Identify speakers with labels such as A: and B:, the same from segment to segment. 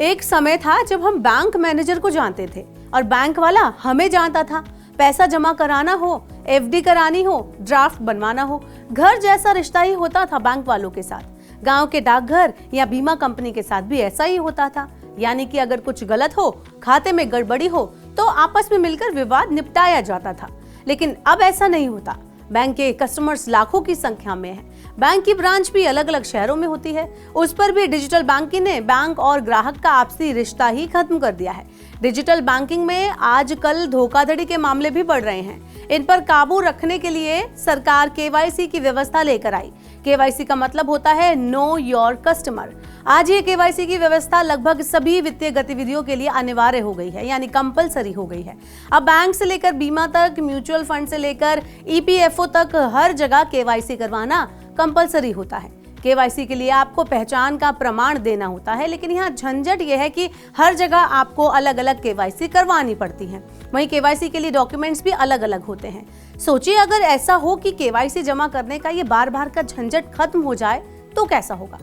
A: एक समय था जब हम बैंक मैनेजर को जानते थे और बैंक वाला हमें जानता था। पैसा जमा कराना हो, एफडी करानी हो, ड्राफ्ट बनवाना हो, घर जैसा रिश्ता ही होता था बैंक वालों के साथ। गांव के डाकघर या बीमा कंपनी के साथ भी ऐसा ही होता था। यानी कि अगर कुछ गलत हो, खाते में गड़बड़ी हो, तो आपस में मिलकर विवाद निपटाया जाता था। लेकिन अब ऐसा नहीं होता। बैंक के कस्टमर्स लाखों की संख्या में हैं। बैंक की ब्रांच भी अलग अलग शहरों में होती है। उस पर भी डिजिटल बैंकिंग ने बैंक और ग्राहक का आपसी रिश्ता ही खत्म कर दिया है। डिजिटल बैंकिंग में आजकल धोखाधड़ी के मामले भी बढ़ रहे हैं। इन पर काबू रखने के लिए सरकार केवाईसी की व्यवस्था लेकर आई। केवाईसी का मतलब होता है नो योर कस्टमर। आज ये केवाईसी की व्यवस्था लगभग सभी वित्तीय गतिविधियों के लिए अनिवार्य हो गई है, यानी कंपलसरी हो गई है। अब बैंक से लेकर बीमा तक, म्यूचुअल फंड से लेकर ईपीएफओ तक हर जगह केवाईसी करवाना कंपलसरी होता है। केवाईसी के लिए आपको पहचान का प्रमाण देना होता है, लेकिन यहाँ झंझट यह है कि हर जगह आपको अलग अलग केवाईसी करवानी पड़ती है। वहीं केवाईसी के लिए डॉक्यूमेंट्स भी अलग अलग होते हैं। सोचिए अगर ऐसा हो कि केवाईसी जमा करने का ये बार बार का झंझट खत्म हो जाए तो कैसा होगा।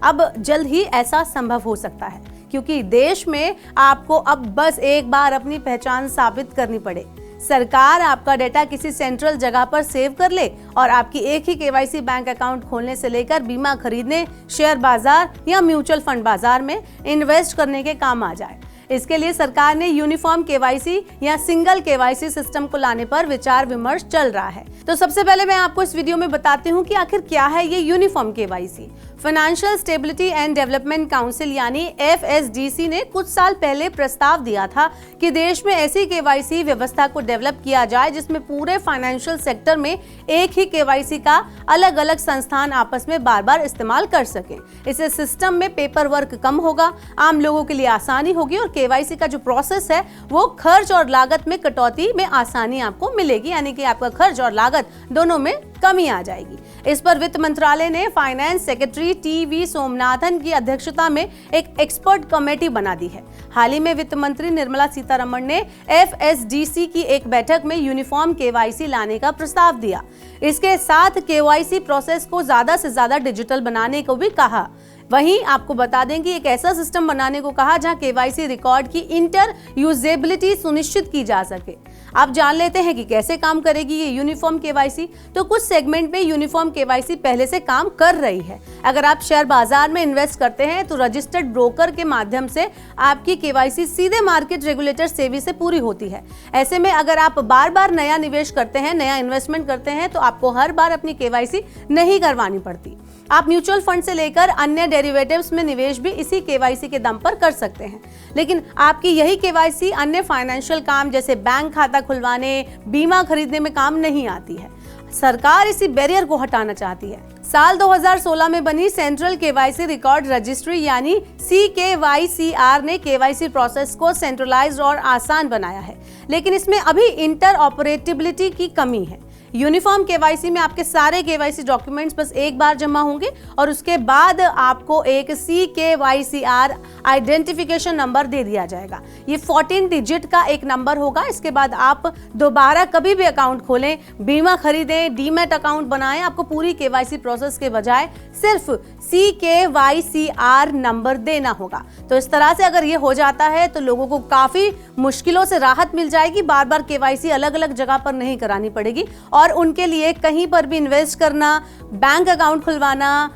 A: अब जल्द ही ऐसा संभव हो सकता है, क्योंकि देश में आपको अब बस एक बार अपनी पहचान साबित करनी पड़े। सरकार आपका डेटा किसी सेंट्रल जगह पर सेव कर ले और आपकी एक ही केवाईसी बैंक अकाउंट खोलने से लेकर बीमा खरीदने, शेयर बाजार या म्यूचुअल फंड बाजार में इन्वेस्ट करने के काम आ जाए। इसके लिए सरकार ने यूनिफॉर्म केवाईसी या सिंगल केवाईसी सिस्टम को लाने पर विचार विमर्श चल रहा है। तो सबसे पहले मैं आपको इस वीडियो में बताती हूँ कि आखिर क्या है ये uniform KYC. Financial stability and development council यानी एफएसडीसी ने कुछ साल पहले प्रस्ताव दिया था कि देश में ऐसी केवाईसी व्यवस्था को डेवलप किया जाए जिसमें पूरे फाइनेंशियल सेक्टर में एक ही केवाईसी का अलग अलग संस्थान आपस में बार बार इस्तेमाल कर सके। इससे सिस्टम में पेपर वर्क कम होगा, आम लोगों के लिए आसानी होगी और केवाईसी का जो प्रोसेस है वो खर्च और लागत में कटौती में आसानी आपको मिलेगी, यानी कि आपका खर्च और लागत दोनों में कमी आ जाएगी। इस पर वित्त मंत्रालय ने फाइनेंस सेक्रेटरी टीवी सोमनाथन की अध्यक्षता में एक एक्सपर्ट कमेटी बना दी है। हाल ही में वित्त मंत्री निर्मला सीतारमण ने एफएसडीसी की एक बैठक में यूनिफॉर्म केवाईसी लाने का प्रस्ताव दिया। इसके साथ केवाईसी प्रोसेस को ज्यादा से ज्यादा डिजिटल बनाने को भी कहा। वहीं आपको बता दें कि एक ऐसा सिस्टम बनाने को कहा जहां केवाईसी रिकॉर्ड की इंटर यूजेबिलिटी सुनिश्चित की जा सके। आप जान लेते हैं कि कैसे काम करेगी ये यूनिफॉर्म केवाईसी। तो कुछ सेगमेंट में यूनिफॉर्म केवाईसी पहले से काम कर रही है। अगर आप शेयर बाजार में इन्वेस्ट करते हैं तो रजिस्टर्ड ब्रोकर के माध्यम से आपकी केवाईसी सीधे मार्केट रेगुलेटर सेबी से पूरी होती है। ऐसे में अगर आप बार बार नया निवेश करते हैं, नया इन्वेस्टमेंट करते हैं, तो आपको हर बार अपनी केवाईसी नहीं करवानी पड़ती। आप म्यूचुअल फंड से लेकर अन्य डेरिवेटिव्स में निवेश भी इसी केवाईसी के दम पर कर सकते हैं। लेकिन आपकी यही केवाईसी अन्य फाइनेंशियल काम जैसे बैंक खाता खुलवाने, बीमा खरीदने में काम नहीं आती है। सरकार इसी बैरियर को हटाना चाहती है। साल 2016 में बनी सेंट्रल केवाईसी रिकॉर्ड रजिस्ट्री यानी CKYCR ने केवाईसी प्रोसेस को सेंट्रलाइज्ड और आसान बनाया है, लेकिन इसमें अभी इंटर ऑपरेटिबिलिटी की कमी है। यूनिफॉर्म केवाईसी में आपके सारे केवाईसी डॉक्यूमेंट्स बस एक बार जमा होंगे और उसके बाद आपको एक CKYCR आइडेंटिफिकेशन नंबर दे दिया जाएगा। ये 14 डिजिट का एक नंबर होगा। इसके बाद आप दोबारा कभी भी अकाउंट खोलें, बीमा खरीदें, डीमैट अकाउंट बनाएं, आपको पूरी केवाईसी प्रोसेस के बजाय सिर्फ CKYCR नंबर देना होगा। तो इस तरह से अगर ये हो जाता है तो लोगों को काफी मुश्किलों से राहत मिल जाएगी। बार बार केवाईसी अलग अलग जगह पर नहीं करानी पड़ेगी और उनके लिए कहीं पर भी इन्वेस्ट करना, बैंक अकाउंट खुलवाना,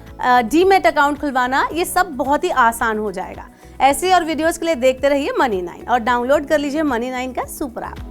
A: डीमैट अकाउंट खुलवाना, ये सब बहुत ही आसान हो जाएगा। ऐसे और वीडियोस के लिए देखते रहिए मनी9 और डाउनलोड कर लीजिए मनी9 का सुपर ऐप।